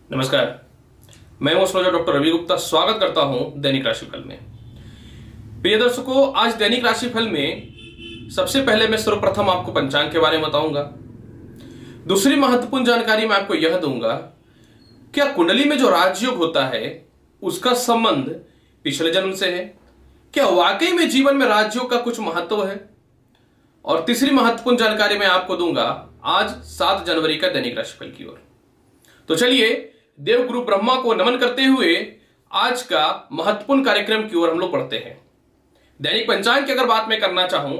नमस्कार। मैं हूं एस्ट्रोलॉजर डॉक्टर रवि गुप्ता। स्वागत करता हूं दैनिक राशिफल में। प्रिय दर्शकों, आज दैनिक राशिफल में सबसे पहले मैं सर्वप्रथम आपको पंचांग के बारे में बताऊंगा। दूसरी महत्वपूर्ण जानकारी मैं आपको यह दूंगा, क्या कुंडली में जो राजयोग होता है उसका संबंध पिछले जन्म से है? क्या वाकई में जीवन में राजयोग का कुछ महत्व है? और तीसरी महत्वपूर्ण जानकारी मैं आपको दूंगा आज 7 जनवरी का दैनिक राशिफल की ओर। तो चलिए देवगुरु ब्रह्मा को नमन करते हुए आज का महत्वपूर्ण कार्यक्रम की ओर हम लोग बढ़ते हैं। दैनिक पंचांग की अगर बात मैं करना चाहूं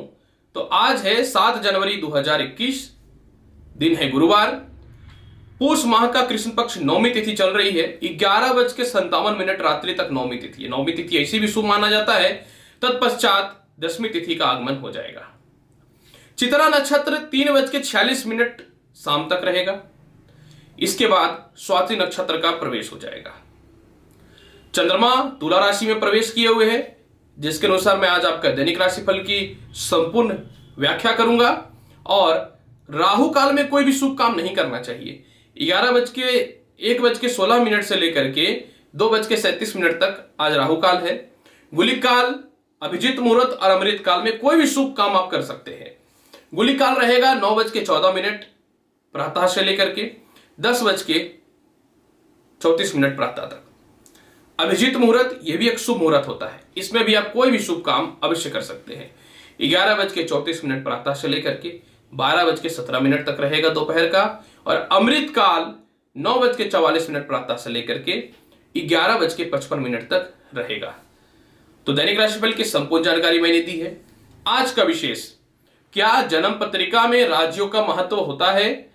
तो आज है 7 जनवरी 2021, दिन है गुरुवार। पूष माह का कृष्ण पक्ष नौमी तिथि चल रही है। 11:57 रात्रि तक नौमी तिथि है। नौमी तिथि ऐसी भी शुभ माना जाता है। तत्पश्चात 10वीं तिथि का आगमन हो जाएगा। चित्रा नक्षत्र 3:46 शाम तक रहेगा। इसके बाद स्वाति नक्षत्र का प्रवेश हो जाएगा। चंद्रमा तुला राशि में प्रवेश किए हुए हैं, जिसके अनुसार मैं आज आपका दैनिक राशिफल की संपूर्ण व्याख्या करूंगा। और राहु काल में कोई भी शुभ काम नहीं करना चाहिए। 1:16 से लेकर के 2:37 तक आज राहु काल है। गुलिक काल, अभिजीत मुहूर्त और अमृत काल में कोई भी शुभ काम आप कर सकते हैं। गुलिक काल रहेगा 9:14 प्रातः से लेकर के 10:34 प्रातः तक। अभिजीत मुहूर्त यह भी एक शुभ मुहूर्त होता है। इसमें भी आप कोई भी शुभ काम अवश्य कर सकते हैं। 11:34 प्रातः से लेकर के 12:17 तक रहेगा दोपहर का। और अमृत काल 9:44 प्रातः से लेकर के 11:55 तक रहेगा। तो दैनिक राशिफल की संपूर्ण जानकारी मैंने दी है। आज का विशेष, क्या जन्म पत्रिका में राजयोग का महत्व होता है?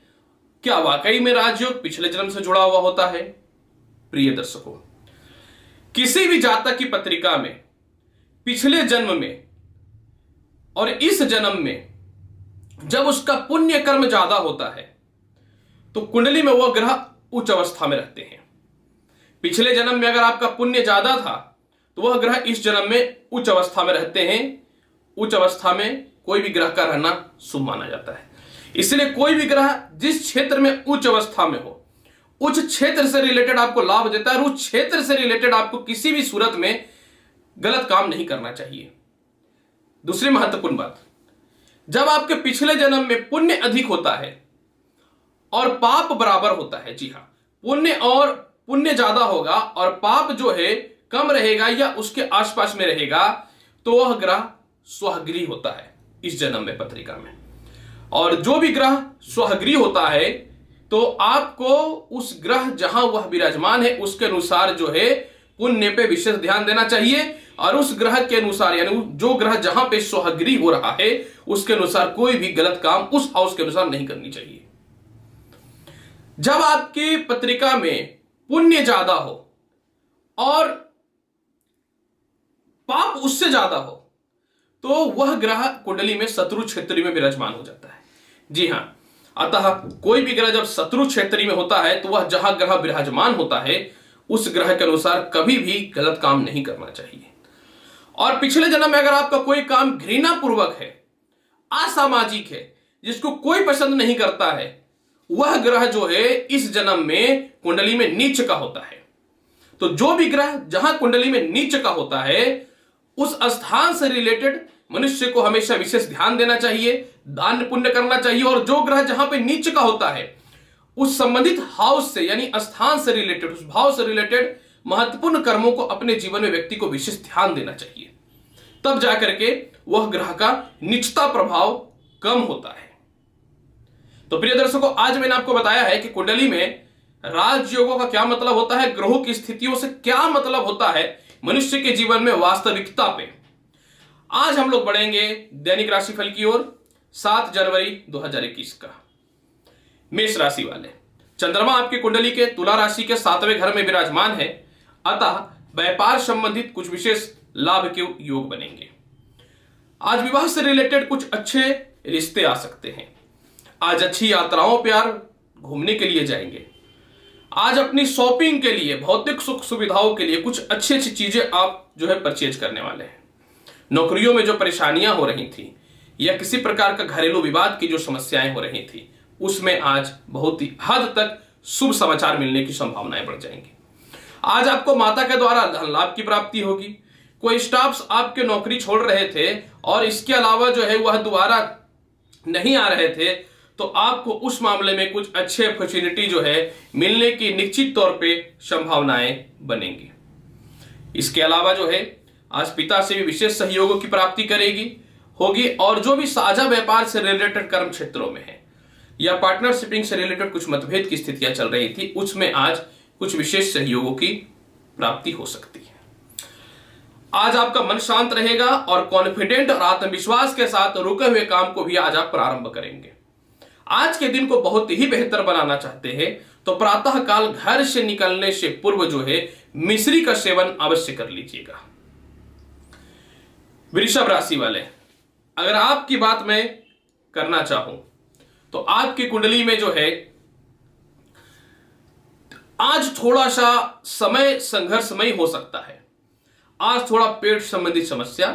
क्या वाकई में राजयोग पिछले जन्म से जुड़ा हुआ होता है? प्रिय दर्शकों, किसी भी जातक की पत्रिका में पिछले जन्म में और इस जन्म में जब उसका पुण्य कर्म ज्यादा होता है तो कुंडली में वह ग्रह उच्च अवस्था में रहते हैं। पिछले जन्म में अगर आपका पुण्य ज्यादा था तो वह ग्रह इस जन्म में उच्च अवस्था में रहते हैं। उच्च अवस्था में कोई भी ग्रह का रहना शुभ माना जाता है। इसलिए कोई भी ग्रह जिस क्षेत्र में उच्च अवस्था में हो, उच्च क्षेत्र से रिलेटेड आपको लाभ देता है और उस क्षेत्र से रिलेटेड आपको किसी भी सूरत में गलत काम नहीं करना चाहिए। दूसरी महत्वपूर्ण बात, जब आपके पिछले जन्म में पुण्य अधिक होता है और पाप बराबर होता है, जी हां, पुण्य ज्यादा होगा और पाप जो है कम रहेगा या उसके आसपास में रहेगा, तो वह ग्रह स्वगृही होता है इस जन्म में पत्रिका में। और जो भी ग्रह स्वगृही होता है तो आपको उस ग्रह जहां वह विराजमान है उसके अनुसार जो है पुण्य पे विशेष ध्यान देना चाहिए। और उस ग्रह के अनुसार, यानी जो ग्रह जहां पे स्वगृही हो रहा है उसके अनुसार कोई भी गलत काम उस हाउस के अनुसार नहीं करनी चाहिए। जब आपकी पत्रिका में पुण्य ज्यादा हो और पाप उससे ज्यादा हो तो वह ग्रह कुंडली में शत्रु क्षेत्री में विराजमान हो जाता है। जी हां, अतः कोई भी ग्रह जब शत्रु क्षेत्री में होता है तो वह जहां ग्रह विराजमान होता है उस ग्रह के अनुसार कभी भी गलत काम नहीं करना चाहिए। और पिछले जन्म में अगर आपका कोई काम घृणा पूर्वक है, असामाजिक है, जिसको कोई पसंद नहीं करता है, वह ग्रह जो है इस जन्म में कुंडली में नीच का होता है। तो जो भी ग्रह जहां कुंडली में नीच का होता है उस स्थान से रिलेटेड मनुष्य को हमेशा विशेष ध्यान देना चाहिए, दान पुण्य करना चाहिए। और जो ग्रह जहां पे नीच का होता है उस संबंधित हाउस से, यानी स्थान से रिलेटेड, उस भाव से रिलेटेड महत्वपूर्ण कर्मों को अपने जीवन में व्यक्ति को विशेष ध्यान देना चाहिए। तब जाकर के वह ग्रह का निचता प्रभाव कम होता है। तो प्रिय दर्शकों, आज मैंने आपको बताया है कि कुंडली में राजयोगों का क्या मतलब होता है, ग्रहों की स्थितियों से क्या मतलब होता है मनुष्य के जीवन में वास्तविकता पे। आज हम लोग बढ़ेंगे दैनिक राशिफल की ओर। 7 जनवरी 2021 का मेष राशि वाले, चंद्रमा आपकी कुंडली के तुला राशि के 7वें घर में विराजमान है। अतः व्यापार संबंधित कुछ विशेष लाभ के योग बनेंगे। आज विवाह से रिलेटेड कुछ अच्छे रिश्ते आ सकते हैं। आज अच्छी यात्राओं पर घूमने के लिए जाएंगे। आज अपनी शॉपिंग के लिए, भौतिक सुख सुविधाओं के लिए कुछ अच्छी अच्छी चीजें आप जो है परचेज करने वाले हैं। नौकरियों में जो परेशानियां हो रही थी या किसी प्रकार का घरेलू विवाद की जो समस्याएं हो रही थी उसमें आज बहुत ही हद तक शुभ समाचार मिलने की संभावनाएं बढ़ जाएंगी। आज आपको माता के द्वारा धन लाभ की प्राप्ति होगी। कोई स्टाफ्स आपके नौकरी छोड़ रहे थे और इसके अलावा जो है वह दोबारा नहीं आ रहे थे, तो आपको उस मामले में कुछ अच्छे अपॉर्चुनिटी जो है मिलने की निश्चित तौर पे संभावनाएं बनेंगी। इसके अलावा जो है आज पिता से भी विशेष सहयोगों की प्राप्ति होगी और जो भी साझा व्यापार से रिलेटेड कर्म क्षेत्रों में है या पार्टनरशिपिंग से रिलेटेड कुछ मतभेद की स्थितियां चल रही थी, उसमें आज कुछ विशेष सहयोगों की प्राप्ति हो सकती है। आज आपका मन शांत रहेगा और कॉन्फिडेंट और आत्मविश्वास के साथ रुके हुए काम को भी आज आप प्रारंभ करेंगे। आज के दिन को बहुत ही बेहतर बनाना चाहते हैं तो प्रातः काल घर से निकलने से पूर्व जो है मिश्री का सेवन अवश्य कर लीजिएगा। वृषभ राशि वाले, अगर आपकी बात मैं करना चाहूं तो आपकी कुंडली में जो है आज थोड़ा सा समय संघर्षमय हो सकता है। आज थोड़ा पेट संबंधी समस्या,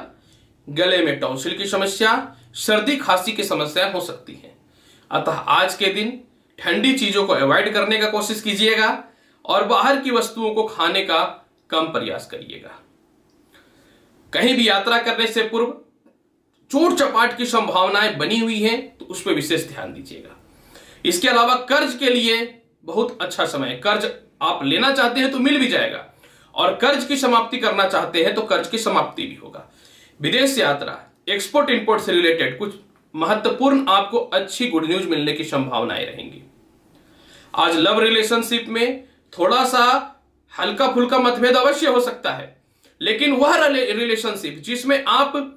गले में टॉन्सिल की समस्या, सर्दी खांसी की समस्या हो सकती है। अतः आज के दिन ठंडी चीजों को अवॉइड करने का कोशिश कीजिएगा और बाहर की वस्तुओं को खाने का कम प्रयास करिएगा। कहीं भी यात्रा करने से पूर्व चोट चपाट की संभावनाएं बनी हुई हैं तो उस पर विशेष ध्यान दीजिएगा। इसके अलावा कर्ज के लिए बहुत अच्छा समय है। कर्ज आप लेना चाहते हैं तो मिल भी जाएगा और कर्ज की समाप्ति करना चाहते हैं तो कर्ज की समाप्ति भी होगा। विदेश यात्रा, एक्सपोर्ट इंपोर्ट से रिलेटेड कुछ महत्वपूर्ण आपको अच्छी गुड न्यूज मिलने की संभावनाएं रहेंगी। आज लव रिलेशनशिप में थोड़ा सा हल्का फुल्का मतभेद अवश्य हो सकता है, लेकिन वह रिलेशनशिप जिसमें आप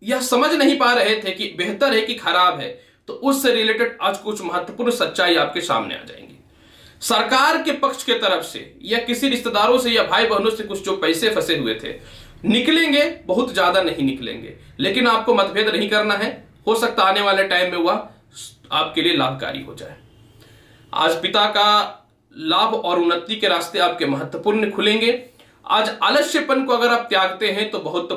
यह समझ नहीं पा रहे थे कि बेहतर है कि खराब है, तो उससे रिलेटेड आज कुछ महत्वपूर्ण सच्चाई आपके सामने आ जाएंगी। सरकार के पक्ष के तरफ से या किसी रिश्तेदारों से या भाई बहनों से कुछ जो पैसे फंसे हुए थे निकलेंगे, बहुत ज्यादा नहीं निकलेंगे, लेकिन आपको मतभेद नहीं करना है। हो सकता आने वाले टाइम में वह आपके लिए लाभकारी हो जाए। आज पिता का लाभ और उन्नति के रास्ते आपके महत्वपूर्ण खुलेंगे। आज आलस्यपन को अगर आप त्यागते हैं तो बहुत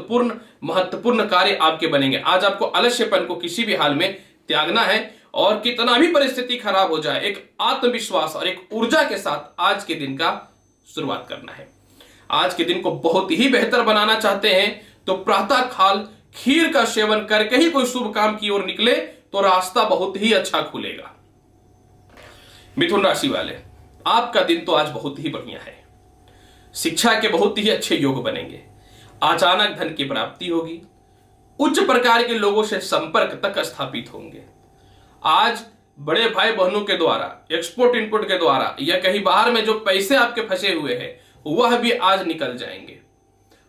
महत्वपूर्ण कार्य आपके बनेंगे। आज आपको आलस्यपन को किसी भी हाल में त्यागना है और कितना भी परिस्थिति खराब हो जाए, एक आत्मविश्वास और एक ऊर्जा के साथ आज के दिन का शुरुआत करना है। आज के दिन को बहुत ही बेहतर बनाना चाहते हैं तो प्रातः काल खीर का सेवन करके ही कोई शुभ काम की ओर निकले तो रास्ता बहुत ही अच्छा खुलेगा। मिथुन राशि वाले, आपका दिन तो आज बहुत ही बढ़िया है। शिक्षा के बहुत ही अच्छे योग बनेंगे। अचानक धन की प्राप्ति होगी। उच्च प्रकार के लोगों से संपर्क तक स्थापित होंगे। आज बड़े भाई बहनों के द्वारा, एक्सपोर्ट इंपोर्ट के द्वारा या कहीं बाहर में जो पैसे आपके फंसे हुए हैं वह भी आज निकल जाएंगे।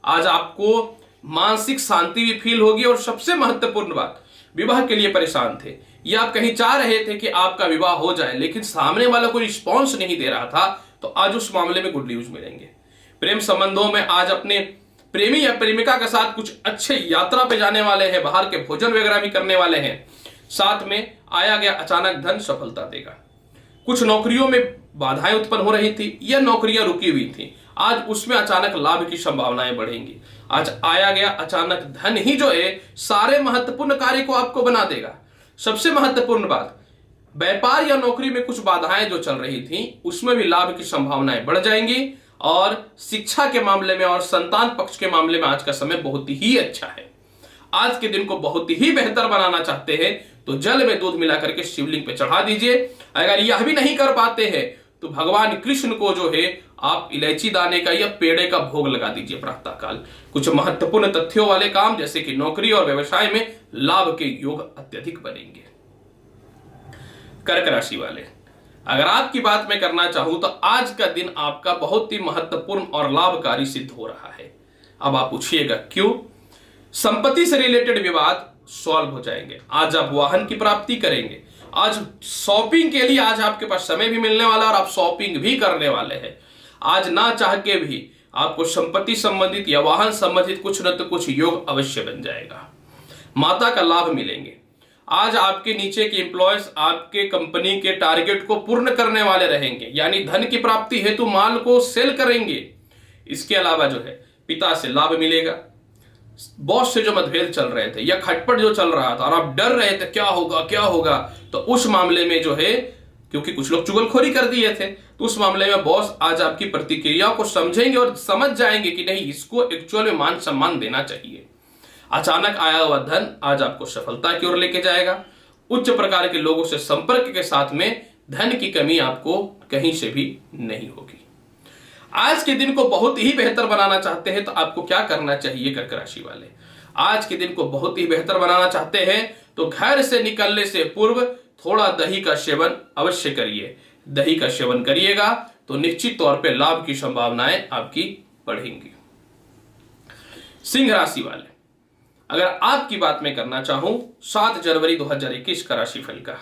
आज आपको मानसिक शांति भी फील होगी और सबसे महत्वपूर्ण बात, विवाह के लिए परेशान थे या आप कहीं चाह रहे थे कि आपका विवाह हो जाए लेकिन सामने वाला कोई रिस्पॉन्स नहीं दे रहा था, तो आज उस मामले में गुड न्यूज मिलेंगे। प्रेम संबंधों में आज अपने प्रेमी या प्रेमिका के साथ कुछ अच्छे यात्रा पे जाने वाले हैं, बाहर के भोजन वगैरह भी करने वाले हैं। साथ में आया गया अचानक धन सफलता देगा। कुछ नौकरियों में बाधाएं उत्पन्न हो रही थी या नौकरियां रुकी हुई थी, आज उसमें अचानक लाभ की संभावनाएं बढ़ेंगी। आज आया गया अचानक धन ही जो है सारे महत्वपूर्ण कार्य को आपको बना देगा। सबसे महत्वपूर्ण बात, व्यापार या नौकरी में कुछ बाधाएं जो चल रही थी उसमें भी लाभ की संभावनाएं बढ़ जाएंगी और शिक्षा के मामले में और संतान पक्ष के मामले में आज का समय बहुत ही अच्छा है। आज के दिन को बहुत ही बेहतर बनाना चाहते हैं तो जल में दूध मिलाकर के शिवलिंग पे चढ़ा दीजिए। अगर यह भी नहीं कर पाते हैं तो भगवान कृष्ण को जो है आप इलायची दाने का या पेड़े का भोग लगा दीजिए प्रातः काल। कुछ महत्वपूर्ण तथ्यों वाले काम जैसे कि नौकरी और व्यवसाय में लाभ के योग अत्यधिक बनेंगे। कर्क राशि वाले, अगर आपकी बात मैं करना चाहूं तो आज का दिन आपका बहुत ही महत्वपूर्ण और लाभकारी सिद्ध हो रहा है। अब आप पूछिएगा क्यों? संपत्ति से रिलेटेड विवाद सॉल्व हो जाएंगे। आज आप वाहन की प्राप्ति करेंगे। आज शॉपिंग के लिए आज आपके पास समय भी मिलने वाला और आप शॉपिंग भी करने वाले हैं। आज ना चाह के भी आपको संपत्ति संबंधित या वाहन संबंधित कुछ न तो कुछ योग अवश्य बन जाएगा। माता का लाभ मिलेंगे। आज आपके नीचे के एम्प्लॉयज आपके कंपनी के टारगेट को पूर्ण करने वाले रहेंगे, यानी धन की प्राप्ति हेतु माल को सेल करेंगे। इसके अलावा जो है पिता से लाभ मिलेगा। बॉस से जो मतभेद चल रहे थे या खटपट जो चल रहा था और आप डर रहे थे क्या होगा, तो उस मामले में जो है क्योंकि कुछ लोग चुगलखोरी कर दिए थे। तो उस मामले में बॉस आज आपकी प्रतिक्रियाओं को समझेंगे और समझ जाएंगे कि नहीं, इसको एक्चुअल में मान सम्मान देना चाहिए। अचानक आया हुआ धन आज आपको सफलता की ओर लेके जाएगा। उच्च प्रकार के लोगों से संपर्क के साथ में धन की कमी आपको कहीं से भी नहीं होगी। आज के दिन को बहुत ही बेहतर बनाना चाहते हैं तो आपको क्या करना चाहिए कर्क राशि वाले? आज के दिन को बहुत ही बेहतर बनाना चाहते हैं तो घर से निकलने से पूर्व थोड़ा दही का सेवन अवश्य करिए। दही का सेवन करिएगा तो निश्चित तौर पे लाभ की संभावनाएं आपकी बढ़ेंगी। सिंह राशि वाले, अगर आपकी बात मैं करना चाहूं 7 जनवरी 2021 का राशिफल का,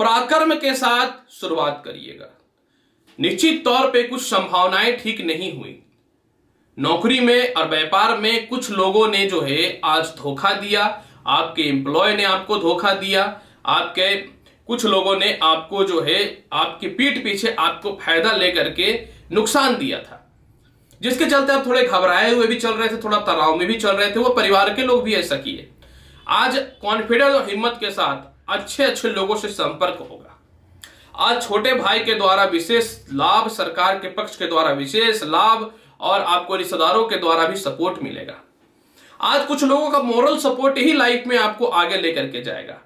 पराक्रम के साथ शुरुआत करिएगा। निश्चित तौर पे कुछ संभावनाएं ठीक नहीं हुई। नौकरी में और व्यापार में कुछ लोगों ने जो है आज धोखा दिया, आपके एम्प्लॉय ने आपको धोखा दिया, आपके कुछ लोगों ने आपको जो है आपकी पीठ पीछे आपको फायदा लेकर के नुकसान दिया था, जिसके चलते आप थोड़े घबराए हुए भी चल रहे थे, थोड़ा तनाव में भी चल रहे थे। वो परिवार के लोग भी ऐसा किए। आज कॉन्फिडेंस और हिम्मत के साथ अच्छे अच्छे लोगों से संपर्क होगा। आज छोटे भाई के द्वारा विशेष लाभ, सरकार के पक्ष के द्वारा विशेष लाभ और आपको रिश्तेदारों के द्वारा भी सपोर्ट मिलेगा। आज कुछ लोगों का मोरल सपोर्ट ही लाइफ में आपको आगे लेकर के जाएगा।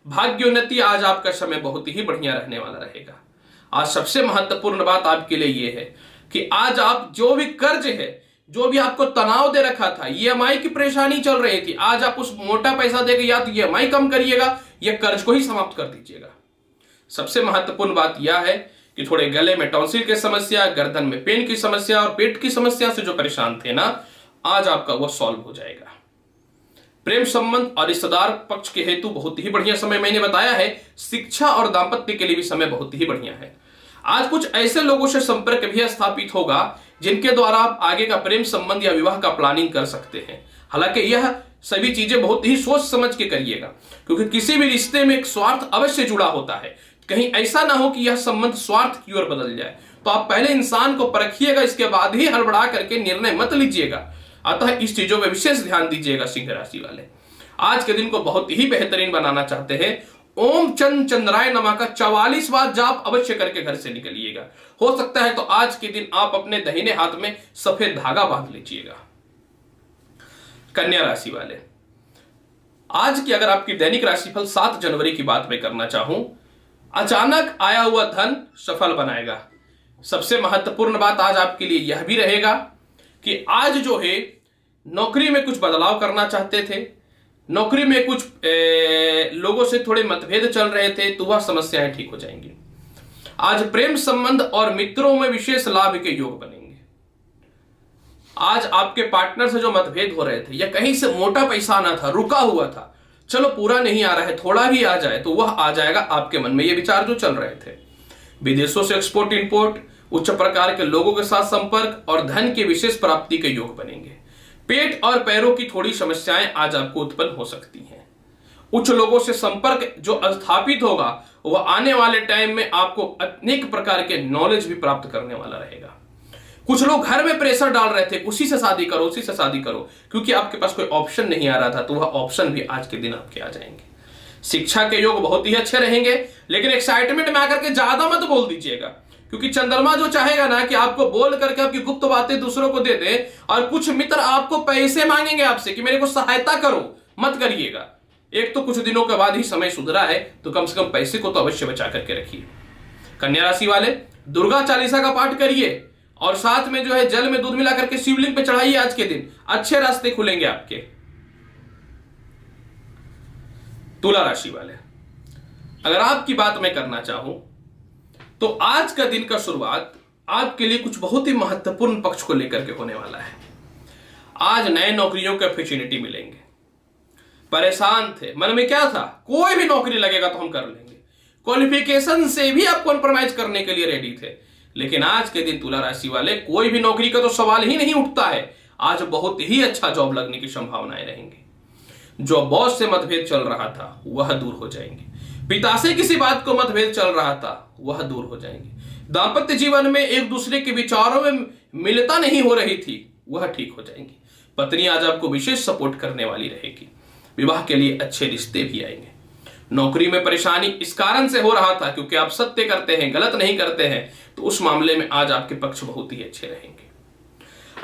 भाग्योन्नति आज आपका समय बहुत ही बढ़िया रहने वाला रहेगा। आज सबसे महत्वपूर्ण बात आपके लिए यह है कि आज आप जो भी कर्ज है, जो भी आपको तनाव दे रखा था, ईएमआई की परेशानी चल रही थी, आज आप उस मोटा पैसा देकर या तो ईएमआई कम करिएगा या कर्ज को ही समाप्त कर दीजिएगा। सबसे महत्वपूर्ण बात यह है कि थोड़े गले में टॉन्सिल की समस्या, गर्दन में पेन की समस्या और पेट की समस्या से जो परेशान थे ना, आज आपका वो सॉल्व हो जाएगा। प्रेम संबंध और रिश्तेदार पक्ष के हेतु बहुत ही बढ़िया समय मैंने बताया है। शिक्षा और दाम्पत्य के लिए भी समय बहुत ही बढ़िया है। आज कुछ ऐसे लोगों से संपर्क भी स्थापित होगा जिनके द्वारा आप आगे का प्रेम संबंध या विवाह का प्लानिंग कर सकते हैं। हालांकि यह सभी चीजें बहुत ही सोच समझ के करिएगा, क्योंकि किसी भी रिश्ते में एक स्वार्थ अवश्य जुड़ा होता है। कहीं ऐसा ना हो कि यह संबंध स्वार्थ की ओर बदल जाए। तो आप पहले इंसान को परखिएगा, इसके बाद ही हड़बड़ा करके निर्णय मत लीजिएगा। अतः इस चीजों पर विशेष ध्यान दीजिएगा। सिंह राशि वाले, आज के दिन को बहुत ही बेहतरीन बनाना चाहते हैं, ओम चंद चंद्राय नमः का 44 बार जाप अवश्य करके घर से निकलिएगा। हो सकता है तो आज के दिन आप अपने दाहिने हाथ में सफेद धागा बांध लीजिएगा। कन्या राशि वाले, आज की अगर आपकी दैनिक राशिफल 7 जनवरी की बात मैं करना चाहूं, अचानक आया हुआ धन सफल बनाएगा। सबसे महत्वपूर्ण बात आज आपके लिए यह भी रहेगा कि आज जो है नौकरी में कुछ बदलाव करना चाहते थे, नौकरी में कुछ लोगों से थोड़े मतभेद चल रहे थे, तो वह समस्याएं ठीक हो जाएंगी। आज प्रेम संबंध और मित्रों में विशेष लाभ के योग बनेंगे। आज आपके पार्टनर से जो मतभेद हो रहे थे या कहीं से मोटा पैसा आना था, रुका हुआ था, चलो पूरा नहीं आ रहा है, थोड़ा भी आ जाए तो वह आ जाएगा आपके मन में। ये विचार जो चल रहे थे, विदेशों से एक्सपोर्ट इंपोर्ट, उच्च प्रकार के लोगों के साथ संपर्क और धन की विशेष प्राप्ति के योग बनेंगे। पेट और पैरों की थोड़ी समस्याएं आज आपको उत्पन्न हो सकती हैं। उच्च लोगों से संपर्क जो स्थापित होगा वह आने वाले टाइम में आपको अनेक प्रकार के नॉलेज भी प्राप्त करने वाला रहेगा। कुछ लोग घर में प्रेशर डाल रहे थे, उसी से शादी करो, उसी से शादी करो, क्योंकि आपके पास कोई ऑप्शन नहीं आ रहा था, तो वह ऑप्शन भी आज के दिन आपके आ जाएंगे। शिक्षा के योग बहुत ही अच्छे रहेंगे, लेकिन एक्साइटमेंट में आकर के ज्यादा मत बोल दीजिएगा, क्योंकि चंद्रमा जो चाहेगा ना कि आपको बोल करके आपकी गुप्त बातें दूसरों को दे दे, और कुछ मित्र आपको पैसे मांगेंगे आपसे कि मेरे को सहायता करो, मत करिएगा। एक तो कुछ दिनों के बाद ही समय सुधरा है, तो कम से कम पैसे को तो अवश्य बचा करके रखिए। कन्या राशि वाले, दुर्गा चालीसा का पाठ करिए और साथ में जो है जल में दूध मिला करके शिवलिंग पे चढ़ाइए। आज के दिन अच्छे रास्ते खुलेंगे आपके। तुला राशि वाले, अगर आपकी बात मैं करना चाहूं तो आज का दिन का शुरुआत आपके लिए कुछ बहुत ही महत्वपूर्ण पक्ष को लेकर के होने वाला है। आज नए नौकरियों के अपॉर्चुनिटी मिलेंगे। परेशान थे, मन में क्या था, कोई भी नौकरी लगेगा तो हम कर लेंगे, क्वालिफिकेशन से भी आप कॉम्प्रोमाइज करने के लिए रेडी थे। लेकिन आज के दिन तुला राशि वाले, कोई भी नौकरी का तो सवाल ही नहीं उठता है। आज बहुत ही अच्छा जॉब लगने की संभावनाएं रहेंगी। जो बॉस से मतभेद चल रहा था वह दूर हो जाएंगे। पिता से किसी बात को मतभेद चल रहा था वह दूर हो जाएंगे। दाम्पत्य जीवन में एक दूसरे के विचारों में मिलता नहीं हो रही थी, वह ठीक हो जाएंगी। पत्नी आज आपको विशेष सपोर्ट करने वाली रहेगी। विवाह के लिए अच्छे रिश्ते भी आएंगे। नौकरी में परेशानी इस कारण से हो रहा था क्योंकि आप सत्य करते हैं, गलत नहीं करते हैं, तो उस मामले में आज आपके पक्ष बहुत ही अच्छे रहेंगे।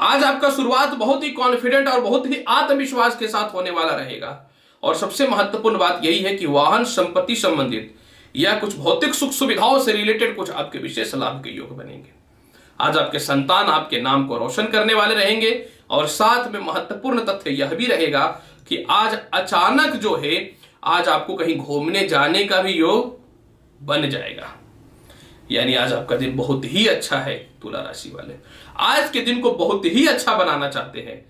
आज आपका शुरुआत बहुत ही कॉन्फिडेंट और बहुत ही आत्मविश्वास के साथ होने वाला रहेगा। और सबसे महत्वपूर्ण बात यही है कि वाहन संपत्ति संबंधित या कुछ भौतिक सुख सुविधाओं से रिलेटेड कुछ आपके विशेष लाभ के योग बनेंगे। आज आपके संतान आपके नाम को रोशन करने वाले रहेंगे। और साथ में महत्वपूर्ण तथ्य यह भी रहेगा कि आज अचानक जो है आज आपको कहीं घूमने जाने का भी योग बन जाएगा। यानी आज आपका दिन बहुत ही अच्छा है। तुला राशि वाले आज के दिन को बहुत ही अच्छा बनाना चाहते हैं,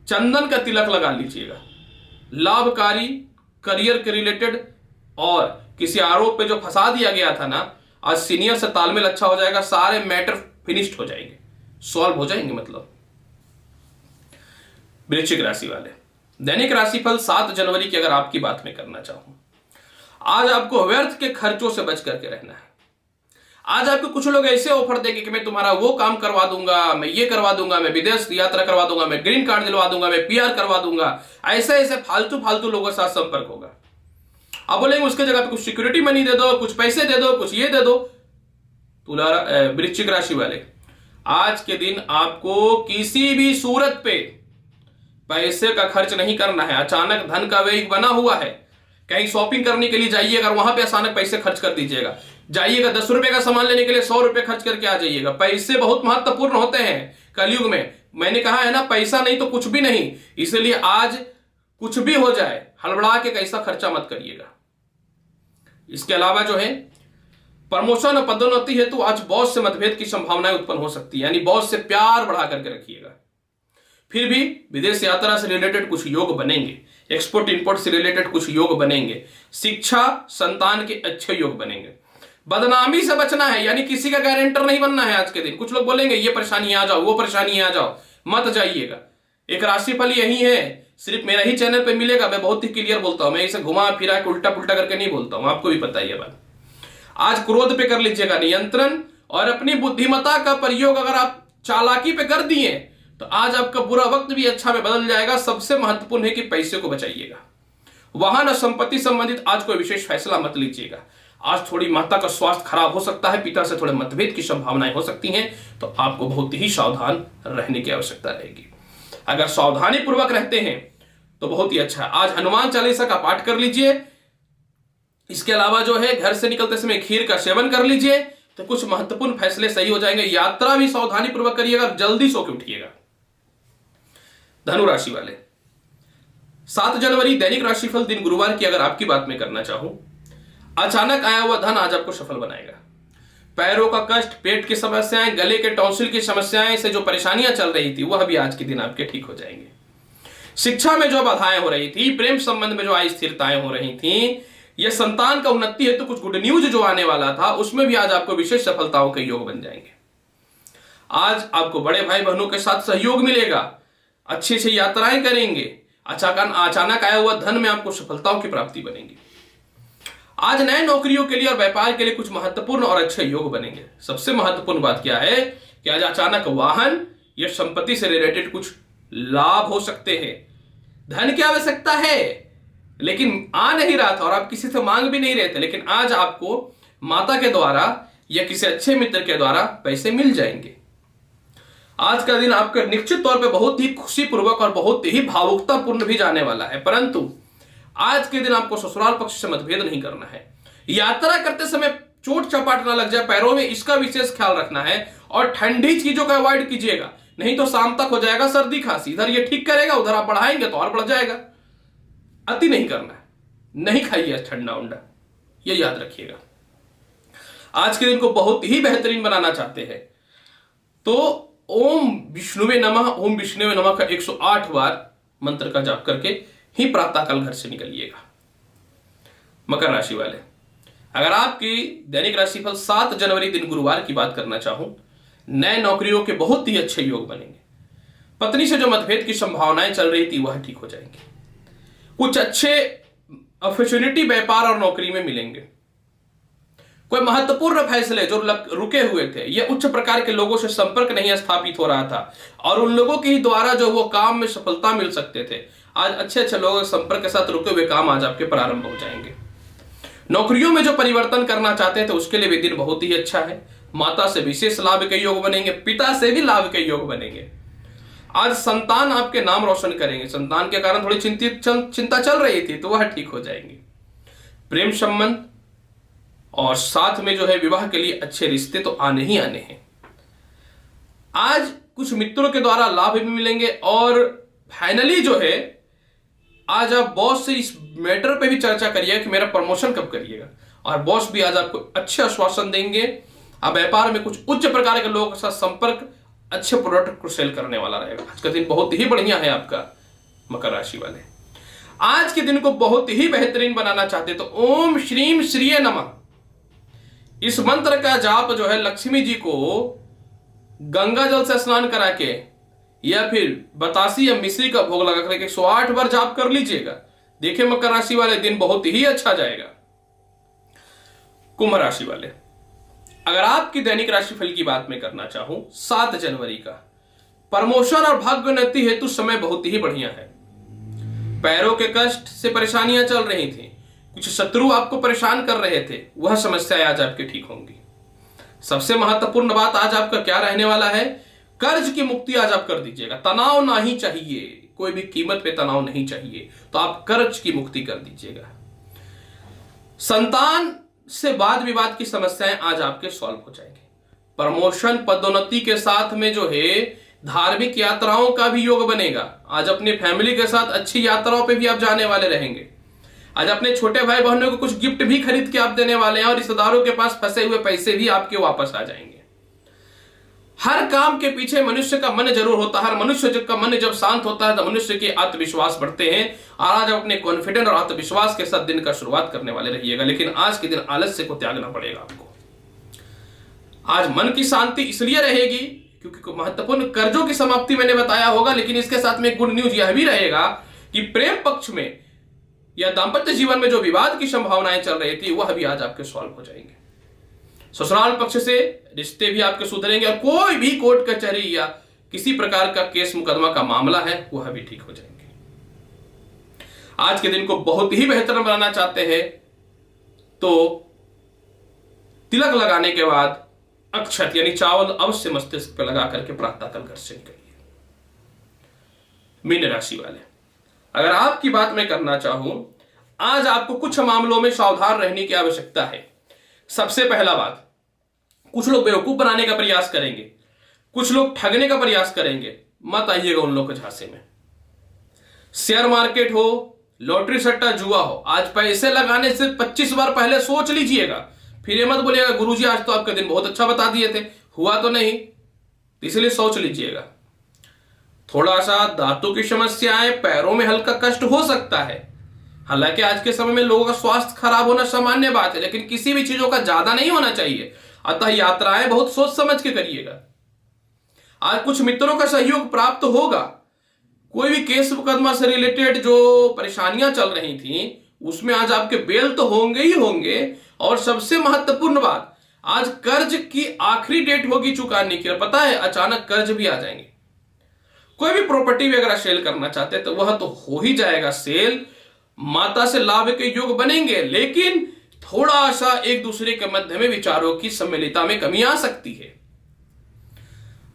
चंदन का तिलक लगा लीजिएगा। लाभकारी करियर के रिलेटेड और किसी आरोप पे जो फंसा दिया गया था ना, आज सीनियर से तालमेल अच्छा हो जाएगा, सारे मैटर फिनिश्ड हो जाएंगे, सॉल्व हो जाएंगे। मतलब वृश्चिक राशि वाले दैनिक राशिफल 7 जनवरी की अगर आपकी बात में करना चाहूं, आज आपको व्यर्थ के खर्चों से बच करके रहना है। आज आपको कुछ लोग ऐसे ऑफर देंगे कि मैं तुम्हारा वो काम करवा दूंगा, मैं ये करवा दूंगा, मैं विदेश यात्रा करवा दूंगा, मैं ग्रीन कार्ड दिलवा दूंगा, मैं पीआर करवा दूंगा। ऐसे ऐसे फालतू फालतू लोगों के साथ संपर्क होगा। आप बोलेंगे उसके जगह पे कुछ सिक्योरिटी मनी दे दो, कुछ पैसे दे दो, कुछ ये दे दो। तुला वृश्चिक राशि वाले आज के दिन आपको किसी भी सूरत पे पैसे का खर्च नहीं करना है। अचानक धन का व्यय बना हुआ है, कहीं शॉपिंग करने के लिए जाइए, अगर वहां पे अचानक पैसे खर्च कर दीजिएगा। जाइएगा 10 रुपए का सामान लेने के लिए 100 रुपए खर्च करके आ जाइएगा। पैसे बहुत महत्वपूर्ण होते हैं कलयुग में। मैंने कहा है ना, पैसा नहीं तो कुछ भी नहीं। इसलिए आज कुछ भी हो जाए हड़बड़ा के कैसा खर्चा मत करिएगा। इसके अलावा जो है प्रमोशन और पदोन्नति हेतु आज बॉस से मतभेद की संभावनाएं उत्पन्न हो सकती है, यानी बॉस से प्यार बढ़ा करके रखिएगा। फिर भी विदेश यात्रा से रिलेटेड कुछ योग बनेंगे, एक्सपोर्ट इंपोर्ट से रिलेटेड कुछ योग बनेंगे, शिक्षा संतान के अच्छे योग बनेंगे। बदनामी से बचना है, यानी किसी का गारंटर नहीं बनना है आज के दिन। कुछ लोग बोलेंगे ये परेशानी आ जाओ, वो परेशानी आ जाओ, मत जाइएगा। एक राशिफल यही है, सिर्फ मेरा ही चैनल पे मिलेगा। मैं बहुत ही क्लियर बोलता हूं, मैं इसे घुमा फिरा के उल्टा पुल्टा करके नहीं बोलता हूं, आपको भी पता ही है बात। आज क्रोध पे कर लीजिएगा नियंत्रण, और अपनी बुद्धिमत्ता का प्रयोग अगर आप चालाकी पे कर दिए तो आज आपका बुरा वक्त भी अच्छा में बदल जाएगा। सबसे महत्वपूर्ण है कि पैसे को बचाइएगा। वाहन और संपत्ति संबंधित आज कोई विशेष फैसला मत लीजिएगा। आज थोड़ी माता का स्वास्थ्य खराब हो सकता है, पिता से थोड़े मतभेद की संभावनाएं हो सकती हैं, तो आपको बहुत ही सावधान रहने की आवश्यकता रहेगी। अगर सावधानी पूर्वक रहते हैं तो बहुत ही अच्छा है। आज हनुमान चालीसा का पाठ कर लीजिए। इसके अलावा जो है घर से निकलते समय खीर का सेवन कर लीजिए, तो कुछ महत्वपूर्ण फैसले सही हो जाएंगे। यात्रा भी सावधानी पूर्वक करिएगा, जल्दी सो के उठिएगा। धनु राशि वाले 7 जनवरी दैनिक राशिफल दिन गुरुवार की अगर आपकी बात में करना चाहूं, अचानक आया हुआ धन आज आपको सफल बनाएगा। पैरों का कष्ट, पेट की समस्याएं, गले के टॉन्सिल की समस्याएं से जो परेशानियां चल रही थी वह भी आज के दिन आपके ठीक हो जाएंगे। शिक्षा में जो बाधाएं हो रही थी, प्रेम संबंध में जो अस्थिरताएं हो रही थी, यह संतान का उन्नति है तो कुछ गुड न्यूज जो आने वाला था उसमें भी आज आपको विशेष सफलताओं के योग बन जाएंगे। आज आपको बड़े भाई बहनों के साथ सहयोग मिलेगा, अच्छी अच्छी यात्राएं करेंगे। अचानक आया हुआ धन में आपको सफलताओं की प्राप्ति बनेगी। आज नए नौकरियों के लिए और व्यापार के लिए कुछ महत्वपूर्ण और अच्छे योग बनेंगे। सबसे महत्वपूर्ण बात क्या है कि आज अचानक वाहन या संपत्ति से रिलेटेड कुछ लाभ हो सकते हैं। धन की आवश्यकता है लेकिन आ नहीं रहा था और आप किसी से मांग भी नहीं रहे थे, लेकिन आज आपको माता के द्वारा या किसी अच्छे मित्र के द्वारा पैसे मिल जाएंगे। आज का दिन आपका निश्चित तौर पे बहुत ही खुशीपूर्वक और बहुत ही भावुकतापूर्ण भी जाने वाला है, परंतु आज के दिन आपको ससुराल पक्ष से मतभेद नहीं करना है। यात्रा करते समय चोट चपाट ना लग जाए पैरों में, इसका विशेष ख्याल रखना है। और ठंडी चीजों का अवॉइड कीजिएगा, नहीं तो शाम तक हो जाएगा सर्दी खांसी। इधर ये ठीक करेगा, उधर आप बढ़ाएंगे तो और बढ़ जाएगा। अति नहीं करना है, नहीं खाइए ठंडा उंडा, ये याद रखिएगा। आज के दिन को बहुत ही बेहतरीन बनाना चाहते हैं तो ओम विष्णुवे नमः, ओम विष्णुवे नमः का 108 बार मंत्र का जाप करके ही प्रातःकाल घर से निकलिएगा। मकर राशि वाले अगर आपकी दैनिक राशिफल 7 जनवरी दिन गुरुवार की बात करना चाहूं, नए नौकरियों के बहुत ही अच्छे योग बनेंगे। पत्नी से जो मतभेद की संभावनाएं चल रही थी वह ठीक हो जाएंगी। कुछ अच्छे अपॉर्चुनिटी व्यापार और नौकरी में मिलेंगे। कोई महत्वपूर्ण फैसले जो रुके हुए थे, ये उच्च प्रकार के लोगों से संपर्क नहीं स्थापित हो रहा था और उन लोगों के ही द्वारा जो वो काम में सफलता मिल सकते थे, आज अच्छे अच्छे लोगों के संपर्क के साथ रुके हुए काम आज आपके प्रारंभ हो जाएंगे। नौकरियों में जो परिवर्तन करना चाहते हैं तो उसके लिए भी दिन बहुत ही अच्छा है। माता से विशेष लाभ के योग बनेंगे, पिता से भी लाभ के योग बनेंगे। आज संतान आपके नाम रोशन करेंगे। संतान के कारण थोड़ी चिंता चल रही थी तो वह ठीक हो जाएंगे। प्रेम संबंध और साथ में जो है विवाह के लिए अच्छे रिश्ते तो आने ही आने हैं। आज कुछ मित्रों के द्वारा लाभ भी मिलेंगे और फाइनली जो है आज आप बॉस से इस मैटर पे भी चर्चा करिएगा कि मेरा प्रमोशन कब करिएगा, और बॉस भी आज आपको अच्छे आश्वासन देंगे। आप व्यापार में कुछ उच्च प्रकार के लोगों के साथ संपर्क, अच्छे प्रोडक्ट को सेल करने वाला रहेगा। आज का दिन बहुत ही बढ़िया है आपका मकर राशि वाले। आज के दिन को बहुत ही बेहतरीन बनाना चाहते तो ओम श्रीम श्रीय नमः इस मंत्र का जाप जो है लक्ष्मी जी को गंगा जल से स्नान करा के या फिर बतासी या मिश्री का भोग लगा करके 108 बार जाप कर लीजिएगा। देखिए मकर राशि वाले दिन बहुत ही अच्छा जाएगा। कुंभ राशि वाले, अगर आपकी दैनिक राशिफल की बात मैं करना चाहूं 7 जनवरी का, प्रमोशन और भाग्योन्नति हेतु समय बहुत ही बढ़िया है। पैरों के कष्ट से परेशानियां चल रही थी, कुछ शत्रु आपको परेशान कर रहे थे, वह समस्याएं आज आपकी ठीक होंगी। सबसे महत्वपूर्ण बात आज आपका क्या रहने वाला है, कर्ज की मुक्ति आज आप कर दीजिएगा। तनाव नहीं चाहिए, कोई भी कीमत पे तनाव नहीं चाहिए, तो आप कर्ज की मुक्ति कर दीजिएगा। संतान से वाद विवाद की समस्याएं आज आपके सॉल्व हो जाएंगे। प्रमोशन पदोन्नति के साथ में जो है धार्मिक यात्राओं का भी योग बनेगा। आज अपनी फैमिली के साथ अच्छी यात्राओं पे भी आप जाने वाले रहेंगे। आज अपने छोटे भाई बहनों को कुछ गिफ्ट भी खरीद के आप देने वाले हैं और रिश्तेदारों के पास फंसे हुए पैसे भी आपके वापस आ जाएंगे। हर काम के पीछे मनुष्य का मन जरूर होता है। हर मनुष्य का मन जब शांत होता है तो मनुष्य के आत्मविश्वास बढ़ते हैं। और आज आप अपने कॉन्फिडेंट और आत्मविश्वास के साथ दिन का शुरुआत करने वाले रहिएगा। लेकिन आज के दिन आलस्य को त्यागना पड़ेगा आपको। आज मन की शांति इसलिए रहेगी क्योंकि महत्वपूर्ण कर्जों की समाप्ति मैंने बताया होगा, लेकिन इसके साथ में गुड न्यूज यह भी रहेगा कि प्रेम पक्ष में या दाम्पत्य जीवन में जो विवाद की संभावनाएं चल रही थी वह भी आज आपके सॉल्व हो जाएंगे। ससुराल पक्ष से रिश्ते भी आपके सुधरेंगे और कोई भी कोर्ट कचहरी या किसी प्रकार का केस मुकदमा का मामला है वह भी ठीक हो जाएंगे। आज के दिन को बहुत ही बेहतर बनाना चाहते हैं तो तिलक लगाने के बाद अक्षत यानी चावल अवश्य मस्तिष्क पर लगा करके प्रातःकाल घर से निकलिए। मीन राशि वाले, अगर आपकी बात मैं करना चाहूं, आज आपको कुछ मामलों में सावधान रहने की आवश्यकता है। सबसे पहला बात, कुछ लोग बेवकूफ बनाने का प्रयास करेंगे, कुछ लोग ठगने का प्रयास करेंगे, मत आइएगा उन लोगों के झांसे में। शेयर मार्केट हो, लॉटरी सट्टा जुआ हो, आज पैसे लगाने से 25 बार पहले सोच लीजिएगा। फिर ये मत बोलिएगा गुरुजी आज तो आपका दिन बहुत अच्छा बता दिए थे, हुआ तो नहीं, इसलिए सोच लीजिएगा। थोड़ा सा दांतों की समस्याएं, पैरों में हल्का कष्ट हो सकता है। हालांकि आज के समय में लोगों का स्वास्थ्य खराब होना सामान्य बात है, लेकिन किसी भी चीजों का ज्यादा नहीं होना चाहिए। अतः यात्राएं बहुत सोच समझ के करिएगा। आज कुछ मित्रों का सहयोग प्राप्त होगा। कोई भी केस मुकदमा से रिलेटेड जो परेशानियां चल रही थी उसमें आज आपके बेल तो होंगे ही होंगे। और सबसे महत्वपूर्ण बात, आज कर्ज की आखिरी डेट होगी चुकाने की, और पता है अचानक कर्ज भी आ जाएंगे। कोई भी प्रॉपर्टी भी अगर सेल करना चाहते हैं तो वह तो हो ही जाएगा सेल। माता से लाभ के योग बनेंगे, लेकिन थोड़ा सा एक दूसरे के मध्य में विचारों की सम्मिलितता में कमी आ सकती है।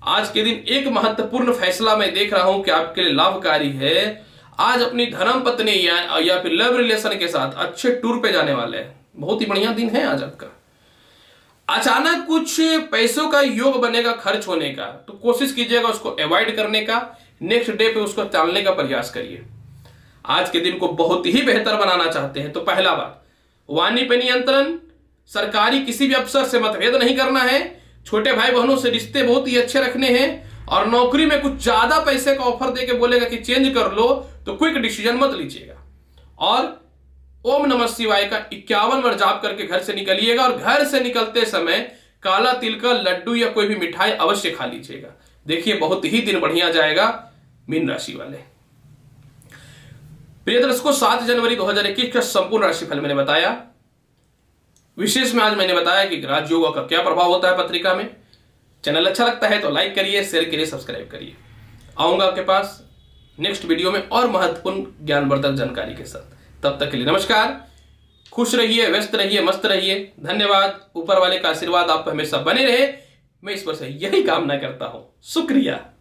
आज के दिन एक महत्वपूर्ण फैसला मैं देख रहा हूं कि आपके लिए लाभकारी है। आज अपनी धर्म पत्नी या फिर लव रिलेशन के साथ अच्छे टूर पे जाने वाले हैं। बहुत ही बढ़िया दिन है आज आपका। अचानक कुछ पैसों का योग बनेगा खर्च होने का, तो कोशिश कीजिएगा उसको अवॉइड करने का। नेक्स्ट डे पे उसको टालने का प्रयास करिए। आज के दिन को बहुत ही बेहतर बनाना चाहते हैं तो पहला बात, वाणी पे नियंत्रण, सरकारी किसी भी अफसर से मतभेद नहीं करना है, छोटे भाई बहनों से रिश्ते बहुत ही अच्छे रखने हैं, और नौकरी में कुछ ज्यादा पैसे का ऑफर देके बोलेगा कि चेंज कर लो तो क्विक डिसीजन मत लीजिएगा। और ओम नमः शिवाय का 51 बार जाप करके घर से निकलिएगा, और घर से निकलते समय काला तिल का लड्डू या कोई भी मिठाई अवश्य खा लीजिएगा। देखिए बहुत ही दिन बढ़िया जाएगा मीन राशि वाले। प्रिय दर्शकों, 7 जनवरी 2021 का संपूर्ण राशिफल मैंने बताया। विशेष में आज मैंने बताया कि राजयोग का क्या प्रभाव होता है पत्रिका में। चैनल अच्छा लगता है तो लाइक करिए, शेयर करिए, सब्सक्राइब करिए। आऊंगा आपके पास नेक्स्ट वीडियो में और महत्वपूर्ण ज्ञानवर्धक जानकारी के साथ। तब तक के लिए नमस्कार। खुश रहिए, व्यस्त रहिए, मस्त रहिए। धन्यवाद। ऊपर वाले का आशीर्वाद आप पर हमेशा बने रहे, मैं ईश्वर से यही कामना करता हूं। शुक्रिया।